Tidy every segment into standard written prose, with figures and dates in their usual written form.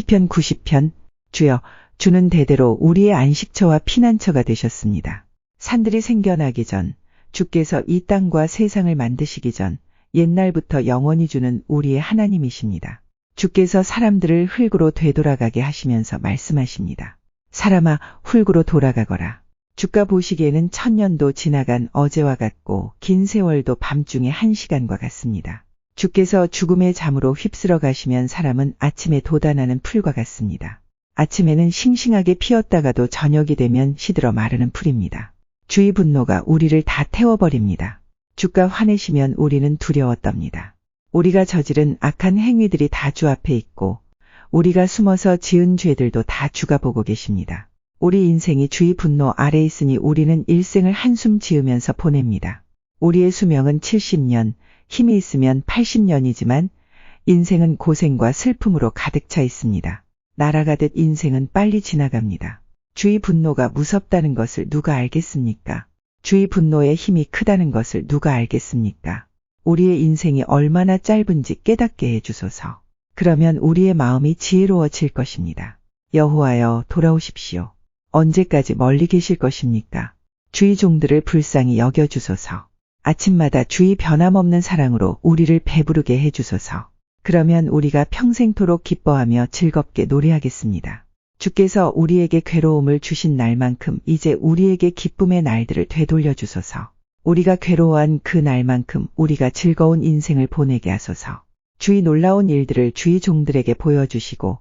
시편 90편. 주여, 주는 대대로 우리의 안식처와 피난처가 되셨습니다. 산들이 생겨나기 전, 주께서 이 땅과 세상을 만드시기 전 옛날부터 영원히 주는 우리의 하나님이십니다. 주께서 사람들을 흙으로 되돌아가게 하시면서 말씀하십니다. 사람아, 흙으로 돌아가거라. 주가 보시기에는 1000년도 지나간 어제와 같고 긴 세월도 밤중에 1시간과 같습니다. 주께서 죽음의 잠으로 휩쓸어 가시면 사람은 아침에 돋아나는 풀과 같습니다. 아침에는 싱싱하게 피었다가도 저녁이 되면 시들어 마르는 풀입니다. 주의 분노가 우리를 다 태워버립니다. 주가 화내시면 우리는 두려워 떱니다. 우리가 저지른 악한 행위들이 다 주 앞에 있고 우리가 숨어서 지은 죄들도 다 주가 보고 계십니다. 우리 인생이 주의 분노 아래 있으니 우리는 일생을 한숨 지으면서 보냅니다. 우리의 수명은 70년, 힘이 있으면 80년이지만 인생은 고생과 슬픔으로 가득 차 있습니다. 날아가듯 인생은 빨리 지나갑니다. 주의 분노가 무섭다는 것을 누가 알겠습니까? 주의 분노의 힘이 크다는 것을 누가 알겠습니까? 우리의 인생이 얼마나 짧은지 깨닫게 해주소서. 그러면 우리의 마음이 지혜로워질 것입니다. 여호와여, 돌아오십시오. 언제까지 멀리 계실 것입니까? 주의 종들을 불쌍히 여겨주소서. 아침마다 주의 변함없는 사랑으로 우리를 배부르게 해주소서. 그러면 우리가 평생토록 기뻐하며 즐겁게 노래하겠습니다. 주께서 우리에게 괴로움을 주신 날만큼 이제 우리에게 기쁨의 날들을 되돌려 주소서. 우리가 괴로워한 그 날만큼 우리가 즐거운 인생을 보내게 하소서. 주의 놀라운 일들을 주의 종들에게 보여주시고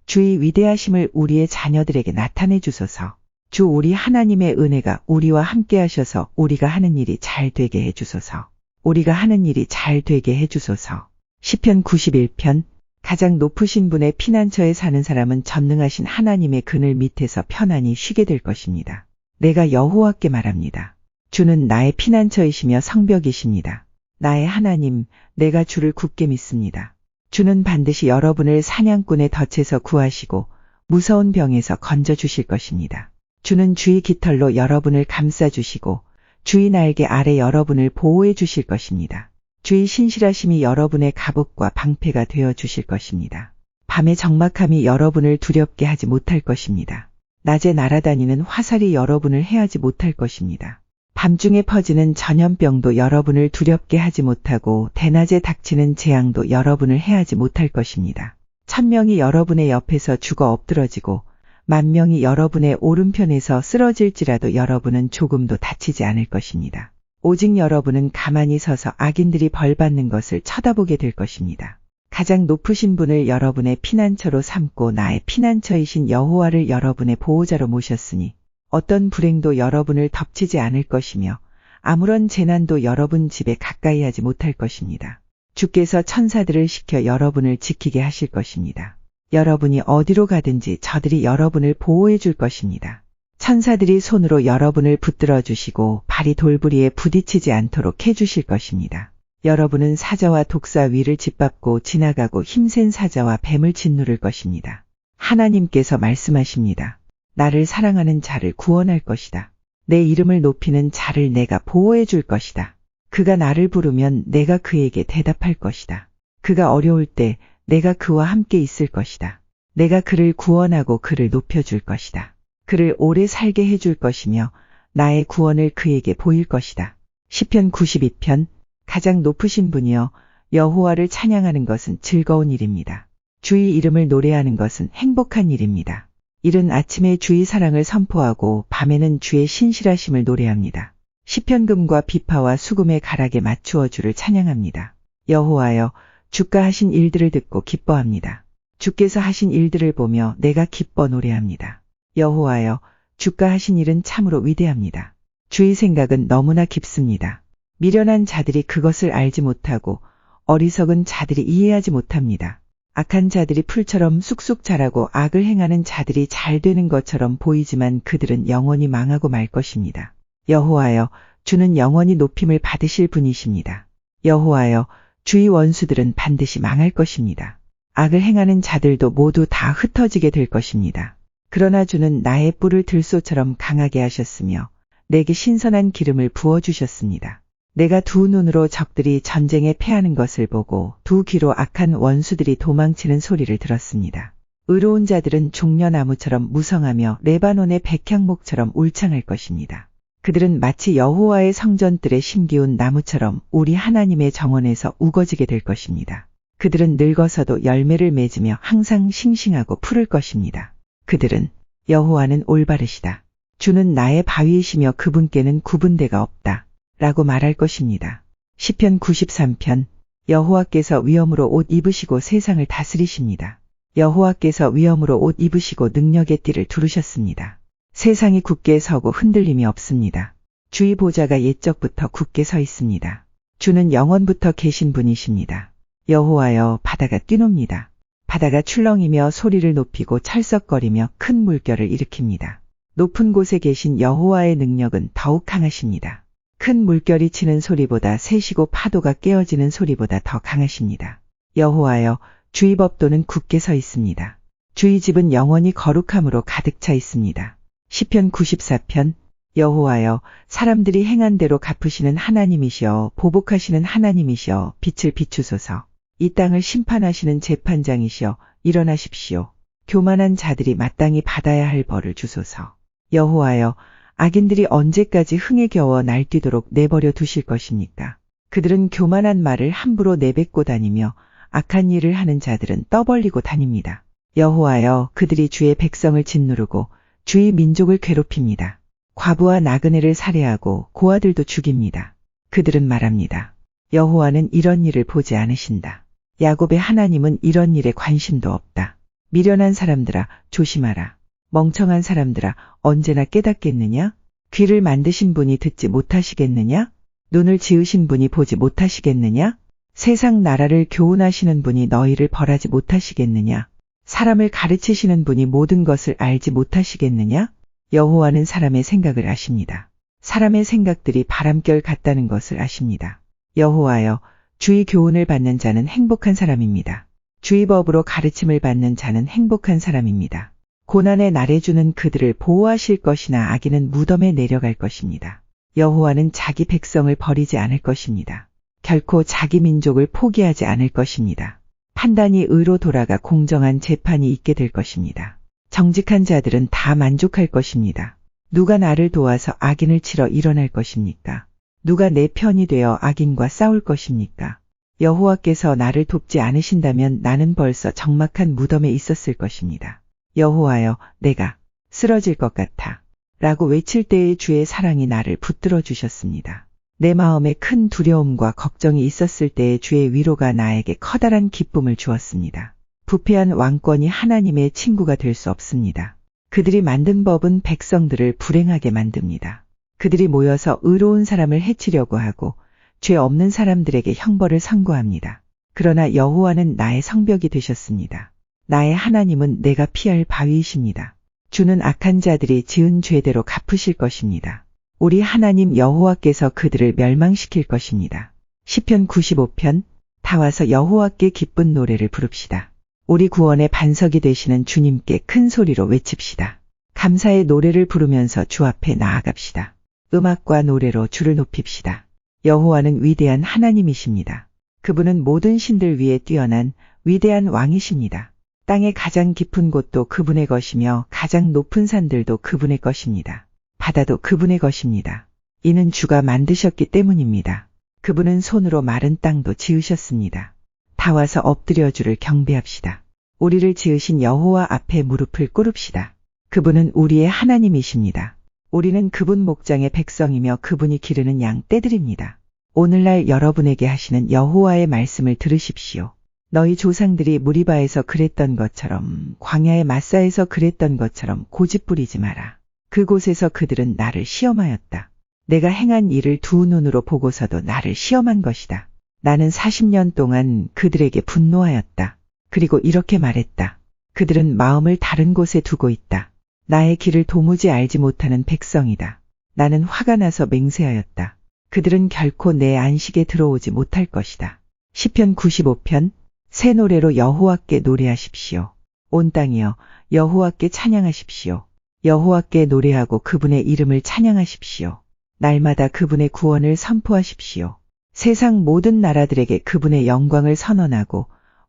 주의 위대하심을 우리의 자녀들에게 나타내 주소서. 주 우리 하나님의 은혜가 우리와 함께 하셔서 우리가 하는 일이 잘 되게 해주소서. 우리가 하는 일이 잘 되게 해주소서. 시편 91편. 가장 높으신 분의 피난처에 사는 사람은 전능하신 하나님의 그늘 밑에서 편안히 쉬게 될 것입니다. 내가 여호와께 말합니다. 주는 나의 피난처이시며 성벽이십니다. 나의 하나님, 내가 주를 굳게 믿습니다. 주는 반드시 여러분을 사냥꾼의 덫에서 구하시고 무서운 병에서 건져주실 것입니다. 주는 주의 깃털로 여러분을 감싸주시고 주의 날개 아래 여러분을 보호해 주실 것입니다. 주의 신실하심이 여러분의 갑옷과 방패가 되어 주실 것입니다. 밤의 적막함이 여러분을 두렵게 하지 못할 것입니다. 낮에 날아다니는 화살이 여러분을 해하지 못할 것입니다. 밤중에 퍼지는 전염병도 여러분을 두렵게 하지 못하고 대낮에 닥치는 재앙도 여러분을 해하지 못할 것입니다. 1000명이 여러분의 옆에서 죽어 엎드러지고 10,000명이 여러분의 오른편에서 쓰러질지라도 여러분은 조금도 다치지 않을 것입니다. 오직 여러분은 가만히 서서 악인들이 벌받는 것을 쳐다보게 될 것입니다. 가장 높으신 분을 여러분의 피난처로 삼고 나의 피난처이신 여호와를 여러분의 보호자로 모셨으니 어떤 불행도 여러분을 덮치지 않을 것이며 아무런 재난도 여러분 집에 가까이 하지 못할 것입니다. 주께서 천사들을 시켜 여러분을 지키게 하실 것입니다. 여러분이 어디로 가든지 저들이 여러분을 보호해 줄 것입니다. 천사들이 손으로 여러분을 붙들어 주시고 발이 돌부리에 부딪히지 않도록 해주실 것입니다. 여러분은 사자와 독사 위를 짓밟고 지나가고 힘센 사자와 뱀을 짓누를 것입니다. 하나님께서 말씀하십니다. 나를 사랑하는 자를 구원할 것이다. 내 이름을 높이는 자를 내가 보호해 줄 것이다. 그가 나를 부르면 내가 그에게 대답할 것이다. 그가 어려울 때 내가 그와 함께 있을 것이다. 내가 그를 구원하고 그를 높여줄 것이다. 그를 오래 살게 해줄 것이며 나의 구원을 그에게 보일 것이다. 시편 92편. 가장 높으신 분이여, 여호와를 찬양하는 것은 즐거운 일입니다. 주의 이름을 노래하는 것은 행복한 일입니다. 이른 아침에 주의 사랑을 선포하고 밤에는 주의 신실하심을 노래합니다. 시편금과 비파와 수금의 가락에 맞추어 주를 찬양합니다. 여호와여, 주가 하신 일들을 듣고 기뻐합니다. 주께서 하신 일들을 보며 내가 기뻐 노래합니다. 여호와여, 주가 하신 일은 참으로 위대합니다. 주의 생각은 너무나 깊습니다. 미련한 자들이 그것을 알지 못하고 어리석은 자들이 이해하지 못합니다. 악한 자들이 풀처럼 쑥쑥 자라고 악을 행하는 자들이 잘 되는 것처럼 보이지만 그들은 영원히 망하고 말 것입니다. 여호와여, 주는 영원히 높임을 받으실 분이십니다. 여호와여, 주의 원수들은 반드시 망할 것입니다. 악을 행하는 자들도 모두 다 흩어지게 될 것입니다. 그러나 주는 나의 뿔을 들소처럼 강하게 하셨으며 내게 신선한 기름을 부어주셨습니다. 내가 두 눈으로 적들이 전쟁에 패하는 것을 보고 두 귀로 악한 원수들이 도망치는 소리를 들었습니다. 의로운 자들은 종려나무처럼 무성하며 레바논의 백향목처럼 울창할 것입니다. 그들은 마치 여호와의 성전들에 심기운 나무처럼 우리 하나님의 정원에서 우거지게 될 것입니다. 그들은 늙어서도 열매를 맺으며 항상 싱싱하고 푸를 것입니다. 그들은 여호와는 올바르시다. 주는 나의 바위이시며 그분께는 구분대가 없다. 라고 말할 것입니다. 시편 93편 여호와께서 위엄으로 옷 입으시고 세상을 다스리십니다. 여호와께서 위엄으로 옷 입으시고 능력의 띠를 두르셨습니다. 세상이 굳게 서고 흔들림이 없습니다. 주의 보좌가 옛적부터 굳게 서 있습니다. 주는 영원부터 계신 분이십니다. 여호와여 바다가 뛰놉니다. 바다가 출렁이며 소리를 높이고 철썩거리며 큰 물결을 일으킵니다. 높은 곳에 계신 여호와의 능력은 더욱 강하십니다. 큰 물결이 치는 소리보다 세시고 파도가 깨어지는 소리보다 더 강하십니다. 여호와여 주의 법도는 굳게 서 있습니다. 주의 집은 영원히 거룩함으로 가득 차 있습니다. 시편 94편 여호와여 사람들이 행한 대로 갚으시는 하나님이시여 보복하시는 하나님이시여 빛을 비추소서. 이 땅을 심판하시는 재판장이시여 일어나십시오. 교만한 자들이 마땅히 받아야 할 벌을 주소서. 여호와여 악인들이 언제까지 흥에 겨워 날뛰도록 내버려 두실 것입니까? 그들은 교만한 말을 함부로 내뱉고 다니며 악한 일을 하는 자들은 떠벌리고 다닙니다. 여호와여 그들이 주의 백성을 짓누르고 주의 민족을 괴롭힙니다. 과부와 나그네를 살해하고 고아들도 죽입니다. 그들은 말합니다. 여호와는 이런 일을 보지 않으신다. 야곱의 하나님은 이런 일에 관심도 없다. 미련한 사람들아 조심하라. 멍청한 사람들아 언제나 깨닫겠느냐? 귀를 만드신 분이 듣지 못하시겠느냐? 눈을 지으신 분이 보지 못하시겠느냐? 세상 나라를 교훈하시는 분이 너희를 벌하지 못하시겠느냐? 사람을 가르치시는 분이 모든 것을 알지 못하시겠느냐? 여호와는 사람의 생각을 아십니다. 사람의 생각들이 바람결 같다는 것을 아십니다. 여호와여 주의 교훈을 받는 자는 행복한 사람입니다. 주의 법으로 가르침을 받는 자는 행복한 사람입니다. 고난의 날에 주는 그들을 보호하실 것이나 악인은 무덤에 내려갈 것입니다. 여호와는 자기 백성을 버리지 않을 것입니다. 결코 자기 민족을 포기하지 않을 것입니다. 판단이 의로 돌아가 공정한 재판이 있게 될 것입니다. 정직한 자들은 다 만족할 것입니다. 누가 나를 도와서 악인을 치러 일어날 것입니까? 누가 내 편이 되어 악인과 싸울 것입니까? 여호와께서 나를 돕지 않으신다면 나는 벌써 적막한 무덤에 있었을 것입니다. 여호와여 내가 쓰러질 것 같아 라고 외칠 때에 주의 사랑이 나를 붙들어 주셨습니다. 내 마음에 큰 두려움과 걱정이 있었을 때에 주의 위로가 나에게 커다란 기쁨을 주었습니다. 부패한 왕권이 하나님의 친구가 될 수 없습니다. 그들이 만든 법은 백성들을 불행하게 만듭니다. 그들이 모여서 의로운 사람을 해치려고 하고 죄 없는 사람들에게 형벌을 선고합니다. 그러나 여호와는 나의 성벽이 되셨습니다. 나의 하나님은 내가 피할 바위이십니다. 주는 악한 자들이 지은 죄대로 갚으실 것입니다. 우리 하나님 여호와께서 그들을 멸망시킬 것입니다. 시편 95편 다 와서 여호와께 기쁜 노래를 부릅시다. 우리 구원의 반석이 되시는 주님께 큰 소리로 외칩시다. 감사의 노래를 부르면서 주 앞에 나아갑시다. 음악과 노래로 주를 높입시다. 여호와는 위대한 하나님이십니다. 그분은 모든 신들 위에 뛰어난 위대한 왕이십니다. 땅의 가장 깊은 곳도 그분의 것이며 가장 높은 산들도 그분의 것입니다. 바다도 그분의 것입니다. 이는 주가 만드셨기 때문입니다. 그분은 손으로 마른 땅도 지으셨습니다. 다 와서 엎드려 주를 경배합시다. 우리를 지으신 여호와 앞에 무릎을 꿇읍시다. 그분은 우리의 하나님이십니다. 우리는 그분 목장의 백성이며 그분이 기르는 양 떼들입니다. 오늘날 여러분에게 하시는 여호와의 말씀을 들으십시오. 너희 조상들이 무리바에서 그랬던 것처럼 광야의 마사에서 그랬던 것처럼 고집부리지 마라. 그곳에서 그들은 나를 시험하였다. 내가 행한 일을 두 눈으로 보고서도 나를 시험한 것이다. 나는 40년 동안 그들에게 분노하였다. 그리고 이렇게 말했다. 그들은 마음을 다른 곳에 두고 있다. 나의 길을 도무지 알지 못하는 백성이다. 나는 화가 나서 맹세하였다. 그들은 결코 내 안식에 들어오지 못할 것이다. 시편 95편 새 노래로 여호와께 노래하십시오. 온 땅이여 여호와께 찬양하십시오. 여호와께 노래하고 그분의 이름을 찬양하십시오. 날마다 그분의 구원을 선포하십시오. 세상 모든 나라들에게 그분의 영광을 선언하고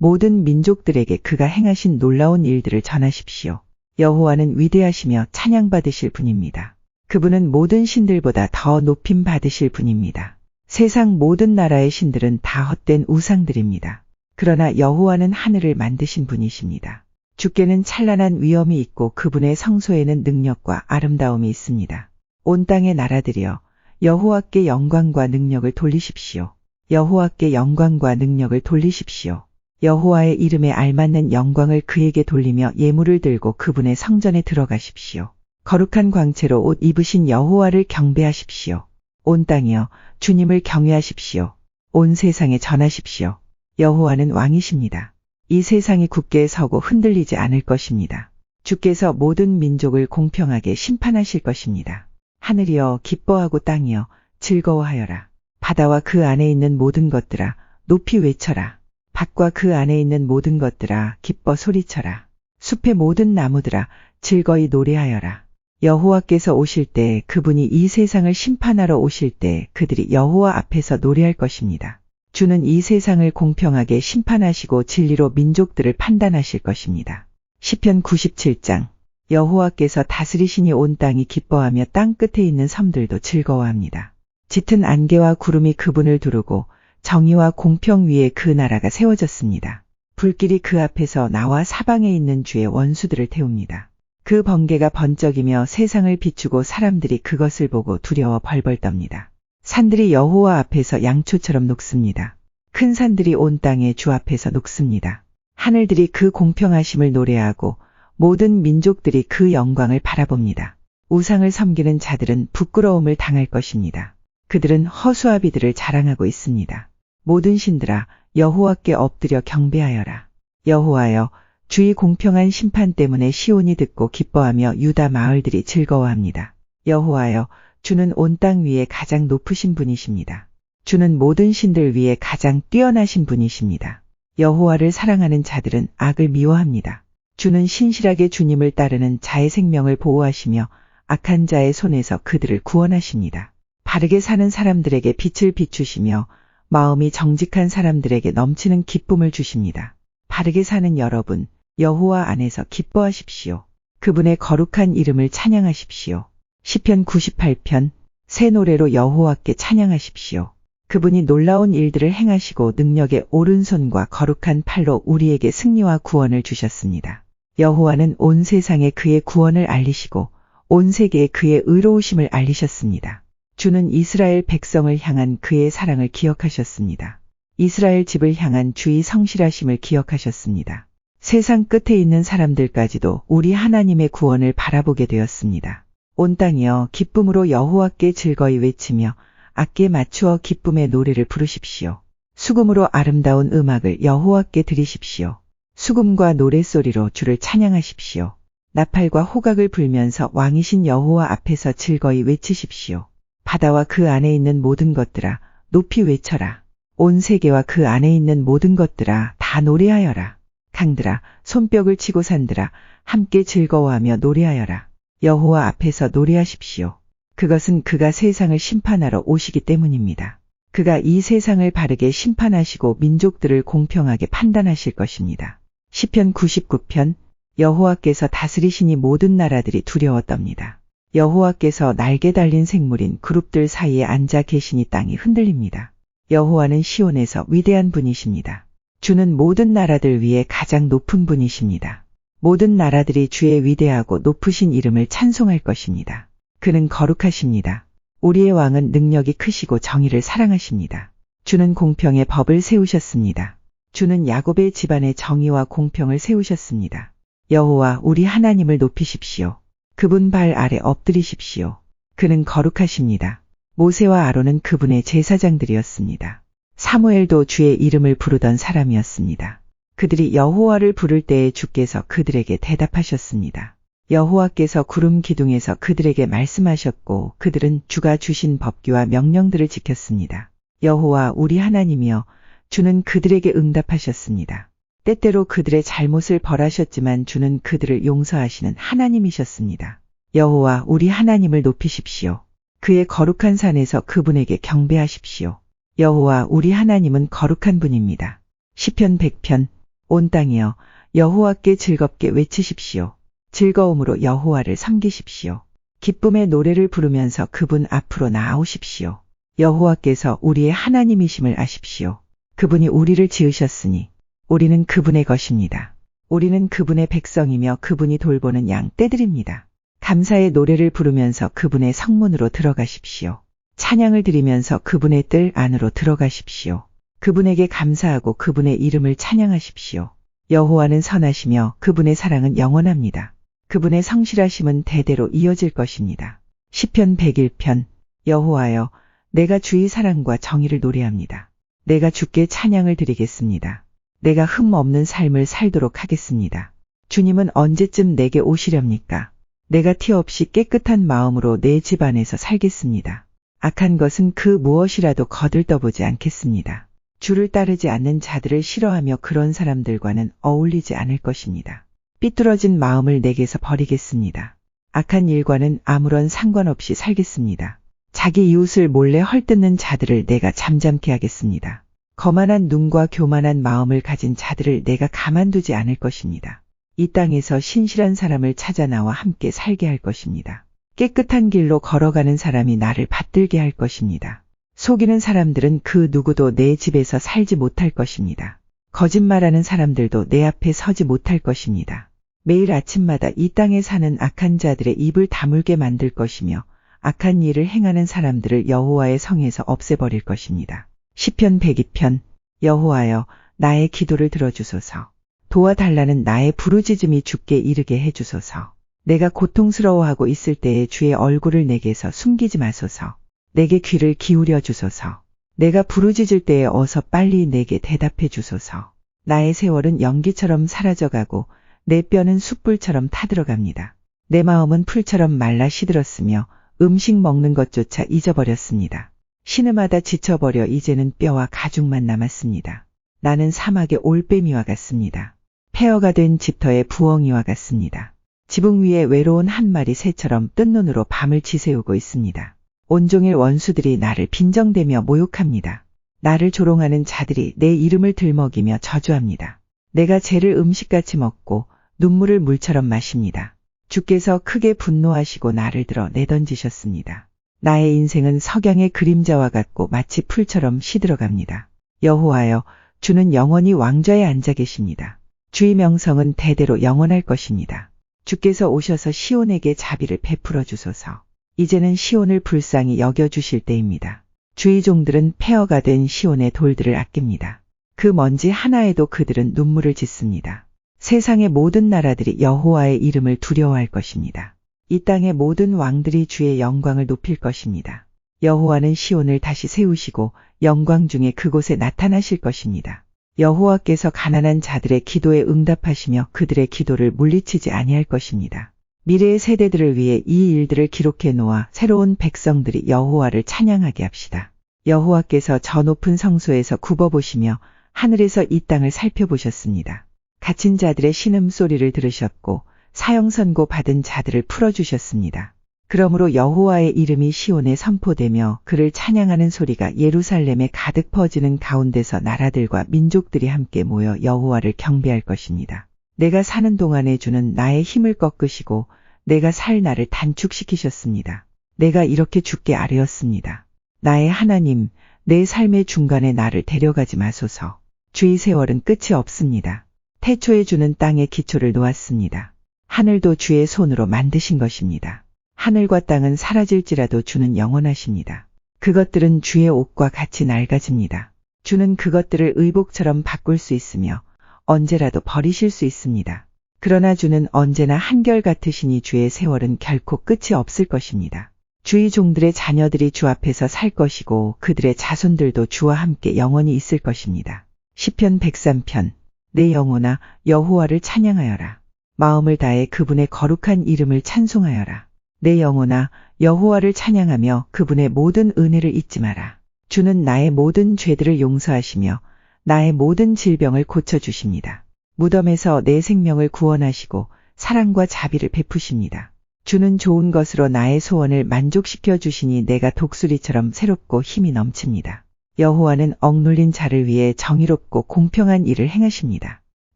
모든 민족들에게 그가 행하신 놀라운 일들을 전하십시오. 여호와는 위대하시며 찬양받으실 분입니다. 그분은 모든 신들보다 더 높임 받으실 분입니다. 세상 모든 나라의 신들은 다 헛된 우상들입니다. 그러나 여호와는 하늘을 만드신 분이십니다. 주께는 찬란한 위엄이 있고 그분의 성소에는 능력과 아름다움이 있습니다. 온 땅의 나라들이여 여호와께 영광과 능력을 돌리십시오. 여호와께 영광과 능력을 돌리십시오. 여호와의 이름에 알맞는 영광을 그에게 돌리며 예물을 들고 그분의 성전에 들어가십시오. 거룩한 광채로 옷 입으신 여호와를 경배하십시오. 온 땅이여 주님을 경외하십시오. 온 세상에 전하십시오. 여호와는 왕이십니다. 이 세상이 굳게 서고 흔들리지 않을 것입니다. 주께서 모든 민족을 공평하게 심판하실 것입니다. 하늘이여 기뻐하고 땅이여 즐거워하여라. 바다와 그 안에 있는 모든 것들아 높이 외쳐라. 밭과 그 안에 있는 모든 것들아 기뻐 소리쳐라. 숲의 모든 나무들아 즐거이 노래하여라. 여호와께서 오실 때 그분이 이 세상을 심판하러 오실 때 그들이 여호와 앞에서 노래할 것입니다. 주는 이 세상을 공평하게 심판하시고 진리로 민족들을 판단하실 것입니다. 시편 97장 여호와께서 다스리시니 온 땅이 기뻐하며 땅 끝에 있는 섬들도 즐거워합니다. 짙은 안개와 구름이 그분을 두르고 정의와 공평 위에 그 나라가 세워졌습니다. 불길이 그 앞에서 나와 사방에 있는 주의 원수들을 태웁니다. 그 번개가 번쩍이며 세상을 비추고 사람들이 그것을 보고 두려워 벌벌 떱니다. 산들이 여호와 앞에서 양초처럼 녹습니다. 큰 산들이 온 땅의 주 앞에서 녹습니다. 하늘들이 그 공평하심을 노래하고 모든 민족들이 그 영광을 바라봅니다. 우상을 섬기는 자들은 부끄러움을 당할 것입니다. 그들은 허수아비들을 자랑하고 있습니다. 모든 신들아 여호와께 엎드려 경배하여라. 여호와여 주의 공평한 심판 때문에 시온이 듣고 기뻐하며 유다 마을들이 즐거워합니다. 여호와여 주는 온 땅 위에 가장 높으신 분이십니다. 주는 모든 신들 위에 가장 뛰어나신 분이십니다. 여호와를 사랑하는 자들은 악을 미워합니다. 주는 신실하게 주님을 따르는 자의 생명을 보호하시며 악한 자의 손에서 그들을 구원하십니다. 바르게 사는 사람들에게 빛을 비추시며 마음이 정직한 사람들에게 넘치는 기쁨을 주십니다. 바르게 사는 여러분, 여호와 안에서 기뻐하십시오. 그분의 거룩한 이름을 찬양하십시오. 시편 98편 새 노래로 여호와께 찬양하십시오. 그분이 놀라운 일들을 행하시고 능력의 오른손과 거룩한 팔로 우리에게 승리와 구원을 주셨습니다. 여호와는 온 세상에 그의 구원을 알리시고 온 세계에 그의 의로우심을 알리셨습니다. 주는 이스라엘 백성을 향한 그의 사랑을 기억하셨습니다. 이스라엘 집을 향한 주의 성실하심을 기억하셨습니다. 세상 끝에 있는 사람들까지도 우리 하나님의 구원을 바라보게 되었습니다. 온 땅이여 기쁨으로 여호와께 즐거이 외치며 악기에 맞추어 기쁨의 노래를 부르십시오. 수금으로 아름다운 음악을 여호와께 드리십시오. 수금과 노랫소리로 주를 찬양하십시오. 나팔과 호각을 불면서 왕이신 여호와 앞에서 즐거이 외치십시오. 바다와 그 안에 있는 모든 것들아 높이 외쳐라. 온 세계와 그 안에 있는 모든 것들아 다 노래하여라. 강들아 손뼉을 치고 산들아 함께 즐거워하며 노래하여라. 여호와 앞에서 노래하십시오. 그것은 그가 세상을 심판하러 오시기 때문입니다. 그가 이 세상을 바르게 심판하시고 민족들을 공평하게 판단하실 것입니다. 시편 99편 여호와께서 다스리시니 모든 나라들이 두려워 떱니다. 여호와께서 날개 달린 생물인 그룹들 사이에 앉아 계시니 땅이 흔들립니다. 여호와는 시온에서 위대한 분이십니다. 주는 모든 나라들 위에 가장 높은 분이십니다. 모든 나라들이 주의 위대하고 높으신 이름을 찬송할 것입니다. 그는 거룩하십니다. 우리의 왕은 능력이 크시고 정의를 사랑하십니다. 주는 공평의 법을 세우셨습니다. 주는 야곱의 집안에 정의와 공평을 세우셨습니다. 여호와 우리 하나님을 높이십시오. 그분 발 아래 엎드리십시오. 그는 거룩하십니다. 모세와 아론은 그분의 제사장들이었습니다. 사무엘도 주의 이름을 부르던 사람이었습니다. 그들이 여호와를 부를 때에 주께서 그들에게 대답하셨습니다. 여호와께서 구름 기둥에서 그들에게 말씀하셨고 그들은 주가 주신 법규와 명령들을 지켰습니다. 여호와 우리 하나님이여 주는 그들에게 응답하셨습니다. 때때로 그들의 잘못을 벌하셨지만 주는 그들을 용서하시는 하나님이셨습니다. 여호와 우리 하나님을 높이십시오. 그의 거룩한 산에서 그분에게 경배하십시오. 여호와 우리 하나님은 거룩한 분입니다. 시편 100편 온 땅이여 여호와께 즐겁게 외치십시오. 즐거움으로 여호와를 섬기십시오. 기쁨의 노래를 부르면서 그분 앞으로 나아오십시오. 여호와께서 우리의 하나님이심을 아십시오. 그분이 우리를 지으셨으니 우리는 그분의 것입니다. 우리는 그분의 백성이며 그분이 돌보는 양 떼들입니다. 감사의 노래를 부르면서 그분의 성문으로 들어가십시오. 찬양을 드리면서 그분의 뜰 안으로 들어가십시오. 그분에게 감사하고 그분의 이름을 찬양하십시오. 여호와는 선하시며 그분의 사랑은 영원합니다. 그분의 성실하심은 대대로 이어질 것입니다. 시편 101편. 여호와여, 내가 주의 사랑과 정의를 노래합니다. 내가 주께 찬양을 드리겠습니다. 내가 흠 없는 삶을 살도록 하겠습니다. 주님은 언제쯤 내게 오시렵니까? 내가 티 없이 깨끗한 마음으로 내 집 안에서 살겠습니다. 악한 것은 그 무엇이라도 거들떠보지 않겠습니다. 주를 따르지 않는 자들을 싫어하며 그런 사람들과는 어울리지 않을 것입니다. 삐뚤어진 마음을 내게서 버리겠습니다. 악한 일과는 아무런 상관없이 살겠습니다. 자기 이웃을 몰래 헐뜯는 자들을 내가 잠잠케 하겠습니다. 거만한 눈과 교만한 마음을 가진 자들을 내가 가만두지 않을 것입니다. 이 땅에서 신실한 사람을 찾아 나와 함께 살게 할 것입니다. 깨끗한 길로 걸어가는 사람이 나를 받들게 할 것입니다. 속이는 사람들은 그 누구도 내 집에서 살지 못할 것입니다. 거짓말하는 사람들도 내 앞에 서지 못할 것입니다. 매일 아침마다 이 땅에 사는 악한 자들의 입을 다물게 만들 것이며 악한 일을 행하는 사람들을 여호와의 성에서 없애버릴 것입니다. 시편 102편. 여호와여, 나의 기도를 들어주소서. 도와달라는 나의 부르짖음이 주께 이르게 해주소서. 내가 고통스러워하고 있을 때에 주의 얼굴을 내게서 숨기지 마소서. 내게 귀를 기울여 주소서. 내가 부르짖을 때에 어서 빨리 내게 대답해 주소서. 나의 세월은 연기처럼 사라져가고 내 뼈는 숯불처럼 타들어갑니다. 내 마음은 풀처럼 말라 시들었으며 음식 먹는 것조차 잊어버렸습니다. 신음하다 지쳐버려 이제는 뼈와 가죽만 남았습니다. 나는 사막의 올빼미와 같습니다. 폐허가 된 집터의 부엉이와 같습니다. 지붕 위에 외로운 한 마리 새처럼 뜬 눈으로 밤을 지새우고 있습니다. 온종일 원수들이 나를 빈정대며 모욕합니다. 나를 조롱하는 자들이 내 이름을 들먹이며 저주합니다. 내가 죄를 음식같이 먹고 눈물을 물처럼 마십니다. 주께서 크게 분노하시고 나를 들어 내던지셨습니다. 나의 인생은 석양의 그림자와 같고 마치 풀처럼 시들어갑니다. 여호와여, 주는 영원히 왕좌에 앉아 계십니다. 주의 명성은 대대로 영원할 것입니다. 주께서 오셔서 시온에게 자비를 베풀어 주소서. 이제는 시온을 불쌍히 여겨주실 때입니다. 주의 종들은 폐허가 된 시온의 돌들을 아낍니다. 그 먼지 하나에도 그들은 눈물을 짓습니다. 세상의 모든 나라들이 여호와의 이름을 두려워할 것입니다. 이 땅의 모든 왕들이 주의 영광을 높일 것입니다. 여호와는 시온을 다시 세우시고 영광 중에 그곳에 나타나실 것입니다. 여호와께서 가난한 자들의 기도에 응답하시며 그들의 기도를 물리치지 아니할 것입니다. 미래의 세대들을 위해 이 일들을 기록해 놓아 새로운 백성들이 여호와를 찬양하게 합시다. 여호와께서 저 높은 성소에서 굽어보시며 하늘에서 이 땅을 살펴보셨습니다. 갇힌 자들의 신음소리를 들으셨고 사형 선고 받은 자들을 풀어주셨습니다. 그러므로 여호와의 이름이 시온에 선포되며 그를 찬양하는 소리가 예루살렘에 가득 퍼지는 가운데서 나라들과 민족들이 함께 모여 여호와를 경배할 것입니다. 내가 사는 동안에 주는 나의 힘을 꺾으시고 내가 살 날을 단축시키셨습니다. 내가 이렇게 주께 아뢰었습니다. 나의 하나님, 내 삶의 중간에 나를 데려가지 마소서. 주의 세월은 끝이 없습니다. 태초에 주는 땅에 기초를 놓았습니다. 하늘도 주의 손으로 만드신 것입니다. 하늘과 땅은 사라질지라도 주는 영원하십니다. 그것들은 주의 옷과 같이 낡아집니다. 주는 그것들을 의복처럼 바꿀 수 있으며 언제라도 버리실 수 있습니다. 그러나 주는 언제나 한결같으시니 주의 세월은 결코 끝이 없을 것입니다. 주의 종들의 자녀들이 주 앞에서 살 것이고 그들의 자손들도 주와 함께 영원히 있을 것입니다. 시편 103편. 내 영혼아 여호와를 찬양하여라. 마음을 다해 그분의 거룩한 이름을 찬송하여라. 내 영혼아 여호와를 찬양하며 그분의 모든 은혜를 잊지 마라. 주는 나의 모든 죄들을 용서하시며 나의 모든 질병을 고쳐주십니다. 무덤에서 내 생명을 구원하시고 사랑과 자비를 베푸십니다. 주는 좋은 것으로 나의 소원을 만족시켜 주시니 내가 독수리처럼 새롭고 힘이 넘칩니다. 여호와는 억눌린 자를 위해 정의롭고 공평한 일을 행하십니다.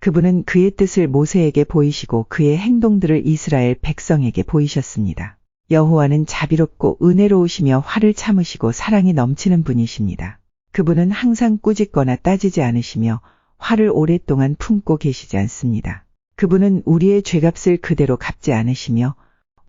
그분은 그의 뜻을 모세에게 보이시고 그의 행동들을 이스라엘 백성에게 보이셨습니다. 여호와는 자비롭고 은혜로우시며 화를 참으시고 사랑이 넘치는 분이십니다. 그분은 항상 꾸짖거나 따지지 않으시며 화를 오랫동안 품고 계시지 않습니다. 그분은 우리의 죄값을 그대로 갚지 않으시며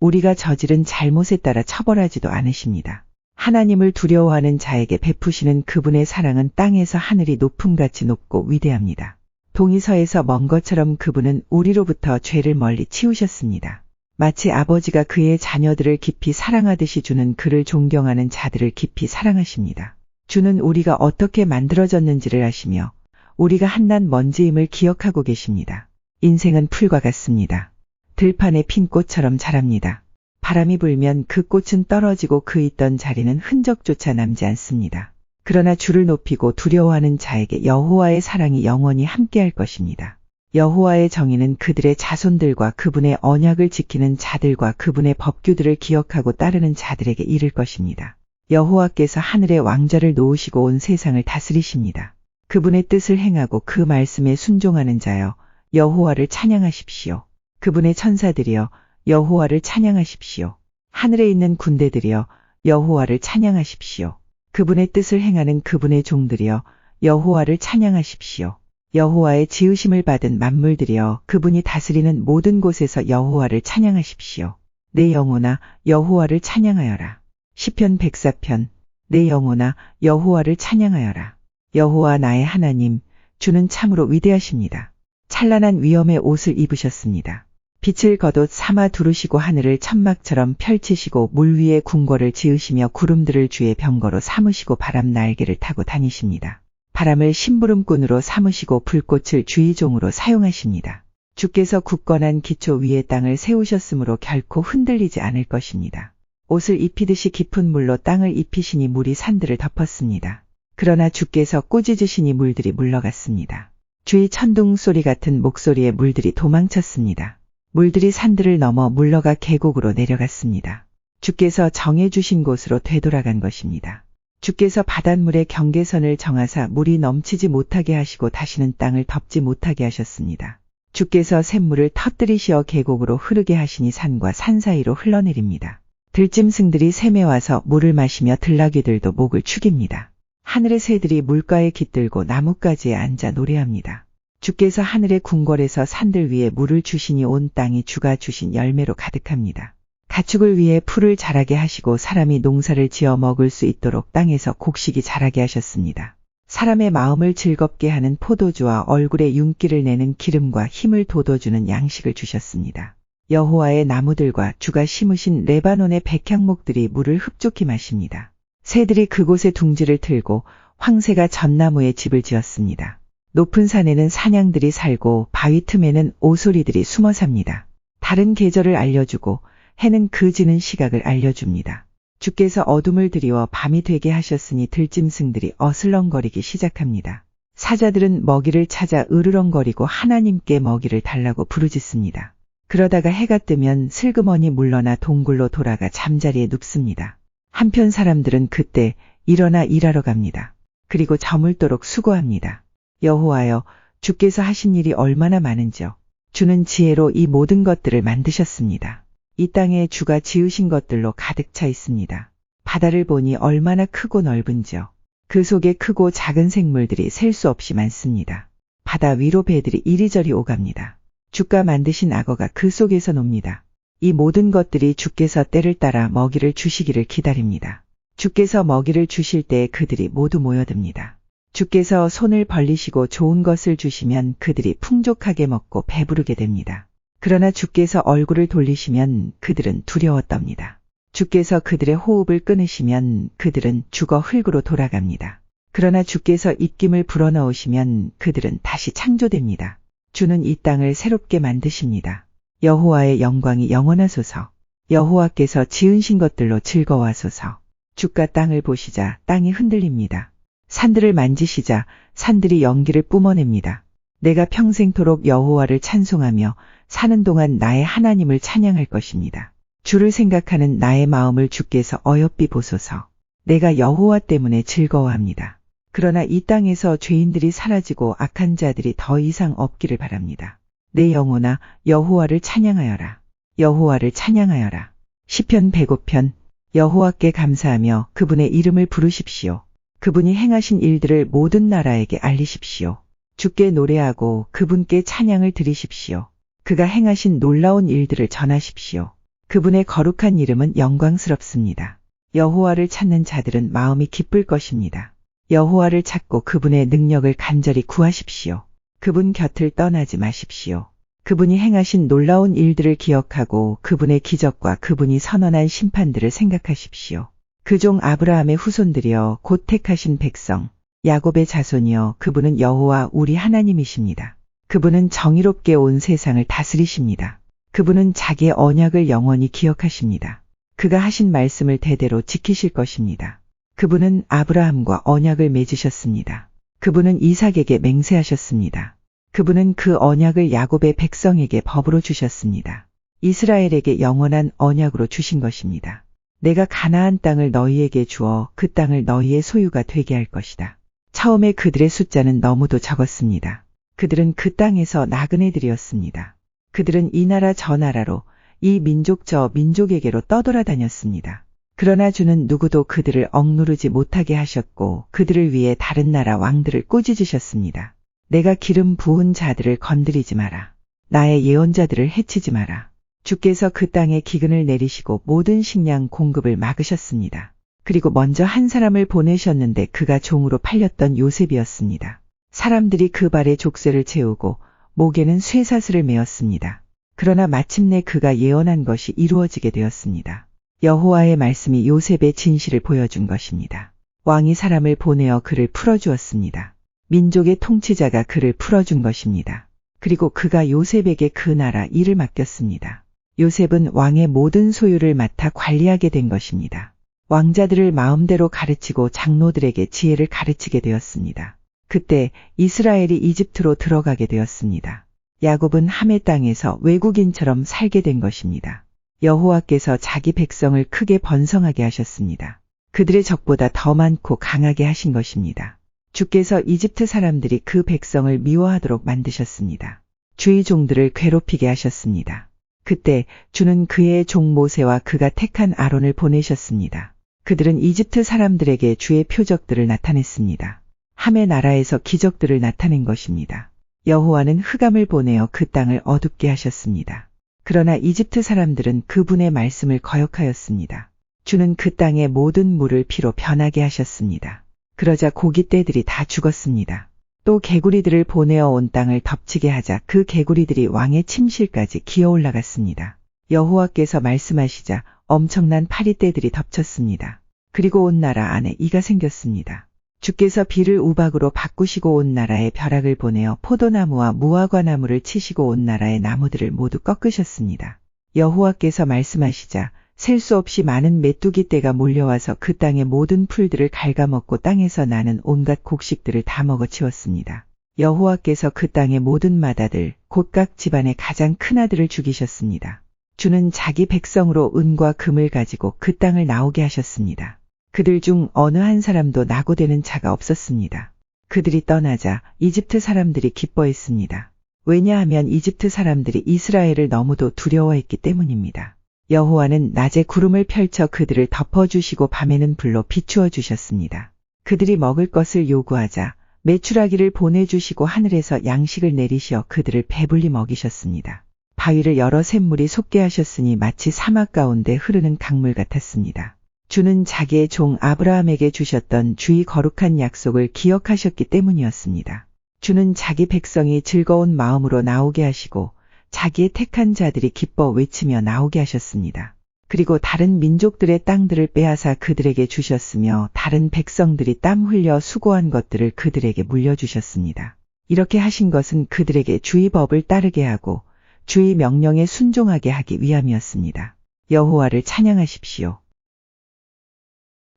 우리가 저지른 잘못에 따라 처벌하지도 않으십니다. 하나님을 두려워하는 자에게 베푸시는 그분의 사랑은 땅에서 하늘이 높음같이 높고 위대합니다. 동이서에서 먼 것처럼 그분은 우리로부터 죄를 멀리 치우셨습니다. 마치 아버지가 그의 자녀들을 깊이 사랑하듯이 주는 그를 존경하는 자들을 깊이 사랑하십니다. 주는 우리가 어떻게 만들어졌는지를 아시며 우리가 한낱 먼지임을 기억하고 계십니다. 인생은 풀과 같습니다. 들판에 핀 꽃처럼 자랍니다. 바람이 불면 그 꽃은 떨어지고 그 있던 자리는 흔적조차 남지 않습니다. 그러나 주를 높이고 두려워하는 자에게 여호와의 사랑이 영원히 함께할 것입니다. 여호와의 정의는 그들의 자손들과 그분의 언약을 지키는 자들과 그분의 법규들을 기억하고 따르는 자들에게 이를 것입니다. 여호와께서 하늘의 왕좌를 놓으시고 온 세상을 다스리십니다. 그분의 뜻을 행하고 그 말씀에 순종하는 자여 여호와를 찬양하십시오. 그분의 천사들이여 여호와를 찬양하십시오. 하늘에 있는 군대들이여 여호와를 찬양하십시오. 그분의 뜻을 행하는 그분의 종들이여 여호와를 찬양하십시오. 여호와의 지으심을 받은 만물들이여 그분이 다스리는 모든 곳에서 여호와를 찬양하십시오. 내 영혼아 여호와를 찬양하여라. 시편 104편. 내 영혼아 여호와를 찬양하여라. 여호와 나의 하나님, 주는 참으로 위대하십니다. 찬란한 위엄의 옷을 입으셨습니다. 빛을 겉옷 삼아 두르시고 하늘을 천막처럼 펼치시고 물 위에 궁궐을 지으시며 구름들을 주의 병거로 삼으시고 바람 날개를 타고 다니십니다. 바람을 심부름꾼으로 삼으시고 불꽃을 주의종으로 사용하십니다. 주께서 굳건한 기초 위에 땅을 세우셨으므로 결코 흔들리지 않을 것입니다. 옷을 입히듯이 깊은 물로 땅을 입히시니 물이 산들을 덮었습니다. 그러나 주께서 꾸짖으시니 물들이 물러갔습니다. 주의 천둥 소리 같은 목소리에 물들이 도망쳤습니다. 물들이 산들을 넘어 물러가 계곡으로 내려갔습니다. 주께서 정해주신 곳으로 되돌아간 것입니다. 주께서 바닷물의 경계선을 정하사 물이 넘치지 못하게 하시고 다시는 땅을 덮지 못하게 하셨습니다. 주께서 샘물을 터뜨리시어 계곡으로 흐르게 하시니 산과 산 사이로 흘러내립니다. 들짐승들이 샘에 와서 물을 마시며 들나귀들도 목을 축입니다. 하늘의 새들이 물가에 깃들고 나뭇가지에 앉아 노래합니다. 주께서 하늘의 궁궐에서 산들 위에 물을 주시니 온 땅이 주가 주신 열매로 가득합니다. 가축을 위해 풀을 자라게 하시고 사람이 농사를 지어 먹을 수 있도록 땅에서 곡식이 자라게 하셨습니다. 사람의 마음을 즐겁게 하는 포도주와 얼굴에 윤기를 내는 기름과 힘을 돋워주는 양식을 주셨습니다. 여호와의 나무들과 주가 심으신 레바논의 백향목들이 물을 흡족히 마십니다. 새들이 그곳에 둥지를 틀고 황새가 전나무에 집을 지었습니다. 높은 산에는 사냥들이 살고 바위 틈에는 오소리들이 숨어 삽니다. 다른 계절을 알려주고 해는 그 지는 시각을 알려줍니다. 주께서 어둠을 드리워 밤이 되게 하셨으니 들짐승들이 어슬렁거리기 시작합니다. 사자들은 먹이를 찾아 으르렁거리고 하나님께 먹이를 달라고 부르짖습니다. 그러다가 해가 뜨면 슬그머니 물러나 동굴로 돌아가 잠자리에 눕습니다. 한편 사람들은 그때 일어나 일하러 갑니다. 그리고 저물도록 수고합니다. 여호와여, 주께서 하신 일이 얼마나 많은지요. 주는 지혜로 이 모든 것들을 만드셨습니다. 이 땅에 주가 지으신 것들로 가득 차 있습니다. 바다를 보니 얼마나 크고 넓은지요. 그 속에 크고 작은 생물들이 셀 수 없이 많습니다. 바다 위로 배들이 이리저리 오갑니다. 주가 만드신 악어가 그 속에서 놉니다. 이 모든 것들이 주께서 때를 따라 먹이를 주시기를 기다립니다. 주께서 먹이를 주실 때에 그들이 모두 모여듭니다. 주께서 손을 벌리시고 좋은 것을 주시면 그들이 풍족하게 먹고 배부르게 됩니다. 그러나 주께서 얼굴을 돌리시면 그들은 두려워 떱니다. 주께서 그들의 호흡을 끊으시면 그들은 죽어 흙으로 돌아갑니다. 그러나 주께서 입김을 불어넣으시면 그들은 다시 창조됩니다. 주는 이 땅을 새롭게 만드십니다. 여호와의 영광이 영원하소서. 여호와께서 지으신 것들로 즐거워하소서. 주가 땅을 보시자 땅이 흔들립니다. 산들을 만지시자 산들이 연기를 뿜어냅니다. 내가 평생토록 여호와를 찬송하며 사는 동안 나의 하나님을 찬양할 것입니다. 주를 생각하는 나의 마음을 주께서 어여삐 보소서. 내가 여호와 때문에 즐거워합니다. 그러나 이 땅에서 죄인들이 사라지고 악한 자들이 더 이상 없기를 바랍니다. 내 영혼아 여호와를 찬양하여라. 여호와를 찬양하여라. 시편 105편. 여호와께 감사하며 그분의 이름을 부르십시오. 그분이 행하신 일들을 모든 나라에게 알리십시오. 주께 노래하고 그분께 찬양을 드리십시오. 그가 행하신 놀라운 일들을 전하십시오. 그분의 거룩한 이름은 영광스럽습니다. 여호와를 찾는 자들은 마음이 기쁠 것입니다. 여호와를 찾고 그분의 능력을 간절히 구하십시오. 그분 곁을 떠나지 마십시오. 그분이 행하신 놀라운 일들을 기억하고 그분의 기적과 그분이 선언한 심판들을 생각하십시오. 그 종 아브라함의 후손들이여 곧 택하신 백성, 야곱의 자손이여 그분은 여호와 우리 하나님이십니다. 그분은 정의롭게 온 세상을 다스리십니다. 그분은 자기의 언약을 영원히 기억하십니다. 그가 하신 말씀을 대대로 지키실 것입니다. 그분은 아브라함과 언약을 맺으셨습니다. 그분은 이삭에게 맹세하셨습니다. 그분은 그 언약을 야곱의 백성에게 법으로 주셨습니다. 이스라엘에게 영원한 언약으로 주신 것입니다. 내가 가나안 땅을 너희에게 주어 그 땅을 너희의 소유가 되게 할 것이다. 처음에 그들의 숫자는 너무도 적었습니다. 그들은 그 땅에서 나그네들이었습니다. 그들은 이 나라 저 나라로 이 민족 저 민족에게로 떠돌아다녔습니다. 그러나 주는 누구도 그들을 억누르지 못하게 하셨고 그들을 위해 다른 나라 왕들을 꾸짖으셨습니다. 내가 기름 부은 자들을 건드리지 마라. 나의 예언자들을 해치지 마라. 주께서 그 땅에 기근을 내리시고 모든 식량 공급을 막으셨습니다. 그리고 먼저 한 사람을 보내셨는데 그가 종으로 팔렸던 요셉이었습니다. 사람들이 그 발에 족쇄를 채우고 목에는 쇠사슬을 메었습니다. 그러나 마침내 그가 예언한 것이 이루어지게 되었습니다. 여호와의 말씀이 요셉의 진실을 보여준 것입니다. 왕이 사람을 보내어 그를 풀어주었습니다. 민족의 통치자가 그를 풀어준 것입니다. 그리고 그가 요셉에게 그 나라 일을 맡겼습니다. 요셉은 왕의 모든 소유를 맡아 관리하게 된 것입니다. 왕자들을 마음대로 가르치고 장로들에게 지혜를 가르치게 되었습니다. 그때 이스라엘이 이집트로 들어가게 되었습니다. 야곱은 함의 땅에서 외국인처럼 살게 된 것입니다. 여호와께서 자기 백성을 크게 번성하게 하셨습니다. 그들의 적보다 더 많고 강하게 하신 것입니다. 주께서 이집트 사람들이 그 백성을 미워하도록 만드셨습니다. 주의 종들을 괴롭히게 하셨습니다. 그때 주는 그의 종 모세와 그가 택한 아론을 보내셨습니다. 그들은 이집트 사람들에게 주의 표적들을 나타냈습니다. 함의 나라에서 기적들을 나타낸 것입니다. 여호와는 흑암을 보내어 그 땅을 어둡게 하셨습니다. 그러나 이집트 사람들은 그분의 말씀을 거역하였습니다. 주는 그 땅의 모든 물을 피로 변하게 하셨습니다. 그러자 고깃떼들이 다 죽었습니다. 또 개구리들을 보내어 온 땅을 덮치게 하자 그 개구리들이 왕의 침실까지 기어 올라갔습니다. 여호와께서 말씀하시자 엄청난 파리떼들이 덮쳤습니다. 그리고 온 나라 안에 이가 생겼습니다. 주께서 비를 우박으로 바꾸시고 온 나라에 벼락을 보내어 포도나무와 무화과나무를 치시고 온 나라의 나무들을 모두 꺾으셨습니다. 여호와께서 말씀하시자 셀 수 없이 많은 메뚜기 떼가 몰려와서 그 땅의 모든 풀들을 갉아먹고 땅에서 나는 온갖 곡식들을 다 먹어치웠습니다. 여호와께서 그 땅의 모든 마다들 곧 각 집안의 가장 큰 아들을 죽이셨습니다. 주는 자기 백성으로 은과 금을 가지고 그 땅을 나오게 하셨습니다. 그들 중 어느 한 사람도 낙오되는 자가 없었습니다. 그들이 떠나자 이집트 사람들이 기뻐했습니다. 왜냐하면 이집트 사람들이 이스라엘을 너무도 두려워했기 때문입니다. 여호와는 낮에 구름을 펼쳐 그들을 덮어주시고 밤에는 불로 비추어 주셨습니다. 그들이 먹을 것을 요구하자 메추라기를 보내주시고 하늘에서 양식을 내리시어 그들을 배불리 먹이셨습니다. 바위를 열어 샘물이 솟게 하셨으니 마치 사막 가운데 흐르는 강물 같았습니다. 주는 자기의 종 아브라함에게 주셨던 주의 거룩한 약속을 기억하셨기 때문이었습니다. 주는 자기 백성이 즐거운 마음으로 나오게 하시고 자기의 택한 자들이 기뻐 외치며 나오게 하셨습니다. 그리고 다른 민족들의 땅들을 빼앗아 그들에게 주셨으며 다른 백성들이 땀 흘려 수고한 것들을 그들에게 물려주셨습니다. 이렇게 하신 것은 그들에게 주의 법을 따르게 하고 주의 명령에 순종하게 하기 위함이었습니다. 여호와를 찬양하십시오.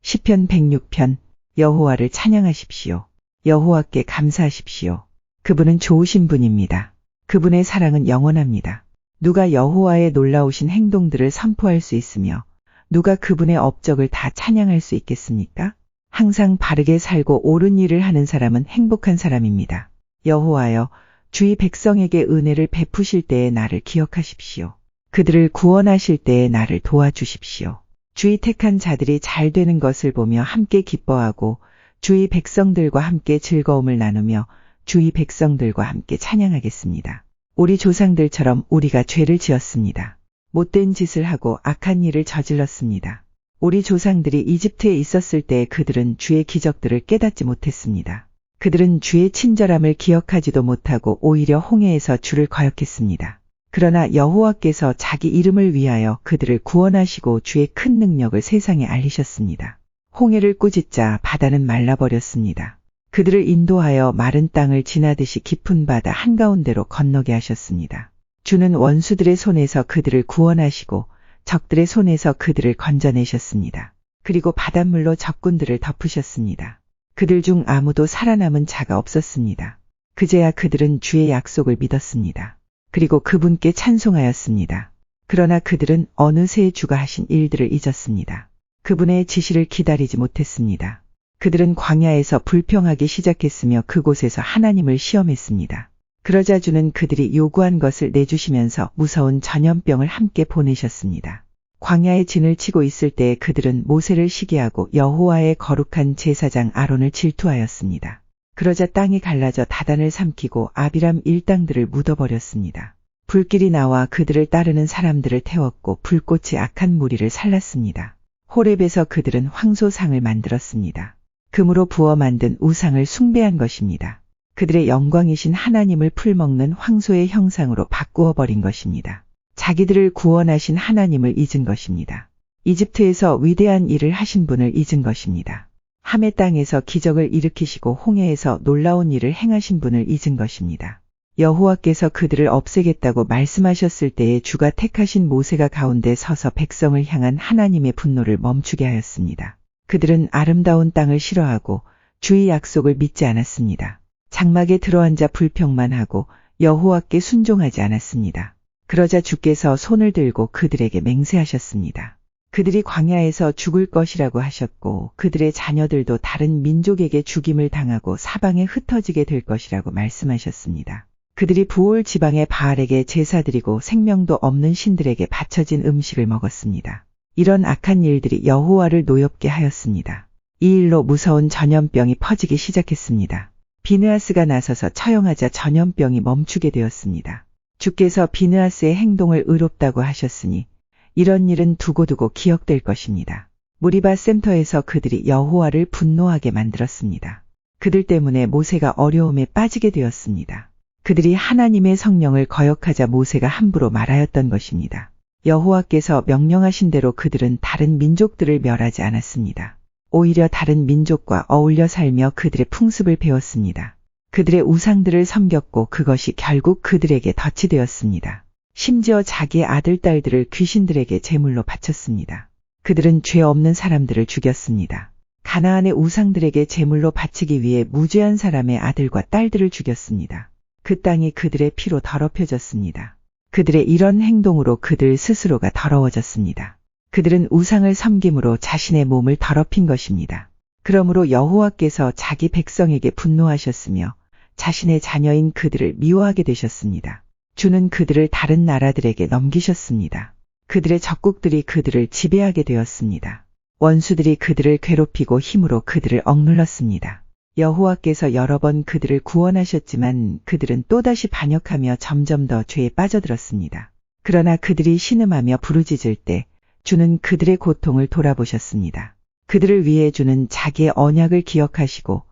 시편 106편. 여호와를 찬양하십시오. 여호와께 감사하십시오. 그분은 좋으신 분입니다. 그분의 사랑은 영원합니다. 누가 여호와의 놀라우신 행동들을 선포할 수 있으며 누가 그분의 업적을 다 찬양할 수 있겠습니까? 항상 바르게 살고 옳은 일을 하는 사람은 행복한 사람입니다. 여호와여, 주의 백성에게 은혜를 베푸실 때에 나를 기억하십시오. 그들을 구원하실 때에 나를 도와주십시오. 주의 택한 자들이 잘 되는 것을 보며 함께 기뻐하고 주의 백성들과 함께 즐거움을 나누며 주의 백성들과 함께 찬양하겠습니다. 우리 조상들처럼 우리가 죄를 지었습니다. 못된 짓을 하고 악한 일을 저질렀습니다. 우리 조상들이 이집트에 있었을 때 그들은 주의 기적들을 깨닫지 못했습니다. 그들은 주의 친절함을 기억하지도 못하고 오히려 홍해에서 주를 거역했습니다. 그러나 여호와께서 자기 이름을 위하여 그들을 구원하시고 주의 큰 능력을 세상에 알리셨습니다. 홍해를 꾸짖자 바다는 말라버렸습니다. 그들을 인도하여 마른 땅을 지나듯이 깊은 바다 한가운데로 건너게 하셨습니다. 주는 원수들의 손에서 그들을 구원하시고 적들의 손에서 그들을 건져내셨습니다. 그리고 바닷물로 적군들을 덮으셨습니다. 그들 중 아무도 살아남은 자가 없었습니다. 그제야 그들은 주의 약속을 믿었습니다. 그리고 그분께 찬송하였습니다. 그러나 그들은 어느새 주가 하신 일들을 잊었습니다. 그분의 지시를 기다리지 못했습니다. 그들은 광야에서 불평하기 시작했으며 그곳에서 하나님을 시험했습니다. 그러자 주는 그들이 요구한 것을 내주시면서 무서운 전염병을 함께 보내셨습니다. 광야에 진을 치고 있을 때 그들은 모세를 시기하고 여호와의 거룩한 제사장 아론을 질투하였습니다. 그러자 땅이 갈라져 다단을 삼키고 아비람 일당들을 묻어버렸습니다. 불길이 나와 그들을 따르는 사람들을 태웠고 불꽃이 악한 무리를 살랐습니다. 호렙에서 그들은 황소상을 만들었습니다. 금으로 부어 만든 우상을 숭배한 것입니다. 그들의 영광이신 하나님을 풀먹는 황소의 형상으로 바꾸어 버린 것입니다. 자기들을 구원하신 하나님을 잊은 것입니다. 이집트에서 위대한 일을 하신 분을 잊은 것입니다. 함의 땅에서 기적을 일으키시고 홍해에서 놀라운 일을 행하신 분을 잊은 것입니다. 여호와께서 그들을 없애겠다고 말씀하셨을 때에 주가 택하신 모세가 가운데 서서 백성을 향한 하나님의 분노를 멈추게 하였습니다. 그들은 아름다운 땅을 싫어하고 주의 약속을 믿지 않았습니다. 장막에 들어앉아 불평만 하고 여호와께 순종하지 않았습니다. 그러자 주께서 손을 들고 그들에게 맹세하셨습니다. 그들이 광야에서 죽을 것이라고 하셨고 그들의 자녀들도 다른 민족에게 죽임을 당하고 사방에 흩어지게 될 것이라고 말씀하셨습니다. 그들이 부올 지방의 바알에게 제사드리고 생명도 없는 신들에게 바쳐진 음식을 먹었습니다. 이런 악한 일들이 여호와를 노엽게 하였습니다. 이 일로 무서운 전염병이 퍼지기 시작했습니다. 비느하스가 나서서 처형하자 전염병이 멈추게 되었습니다. 주께서 비느하스의 행동을 의롭다고 하셨으니 이런 일은 두고두고 기억될 것입니다. 무리바 센터에서 그들이 여호와를 분노하게 만들었습니다. 그들 때문에 모세가 어려움에 빠지게 되었습니다. 그들이 하나님의 성령을 거역하자 모세가 함부로 말하였던 것입니다. 여호와께서 명령하신 대로 그들은 다른 민족들을 멸하지 않았습니다. 오히려 다른 민족과 어울려 살며 그들의 풍습을 배웠습니다. 그들의 우상들을 섬겼고 그것이 결국 그들에게 덫이 되었습니다. 심지어 자기의 아들, 딸들을 귀신들에게 제물로 바쳤습니다. 그들은 죄 없는 사람들을 죽였습니다. 가나안의 우상들에게 제물로 바치기 위해 무죄한 사람의 아들과 딸들을 죽였습니다. 그 땅이 그들의 피로 더럽혀졌습니다. 그들의 이런 행동으로 그들 스스로가 더러워졌습니다. 그들은 우상을 섬김으로 자신의 몸을 더럽힌 것입니다. 그러므로 여호와께서 자기 백성에게 분노하셨으며 자신의 자녀인 그들을 미워하게 되셨습니다. 주는 그들을 다른 나라들에게 넘기셨습니다. 그들의 적국들이 그들을 지배하게 되었습니다. 원수들이 그들을 괴롭히고 힘으로 그들을 억눌렀습니다. 여호와께서 여러 번 그들을 구원하셨지만 그들은 또다시 반역하며 점점 더 죄에 빠져들었습니다. 그러나 그들이 신음하며 부르짖을 때 주는 그들의 고통을 돌아보셨습니다. 그들을 위해 주는 자기의 언약을 기억하시고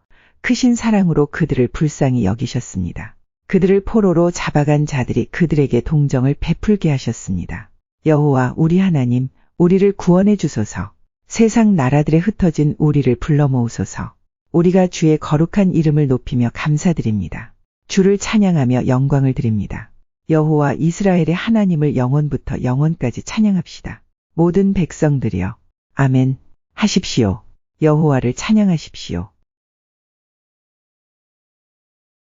크신 사랑으로 그들을 불쌍히 여기셨습니다. 그들을 포로로 잡아간 자들이 그들에게 동정을 베풀게 하셨습니다. 여호와 우리 하나님, 우리를 구원해 주소서. 세상 나라들에 흩어진 우리를 불러 모으소서. 우리가 주의 거룩한 이름을 높이며 감사드립니다. 주를 찬양하며 영광을 드립니다. 여호와 이스라엘의 하나님을 영원부터 영원까지 찬양합시다. 모든 백성들이여 아멘 하십시오. 여호와를 찬양하십시오.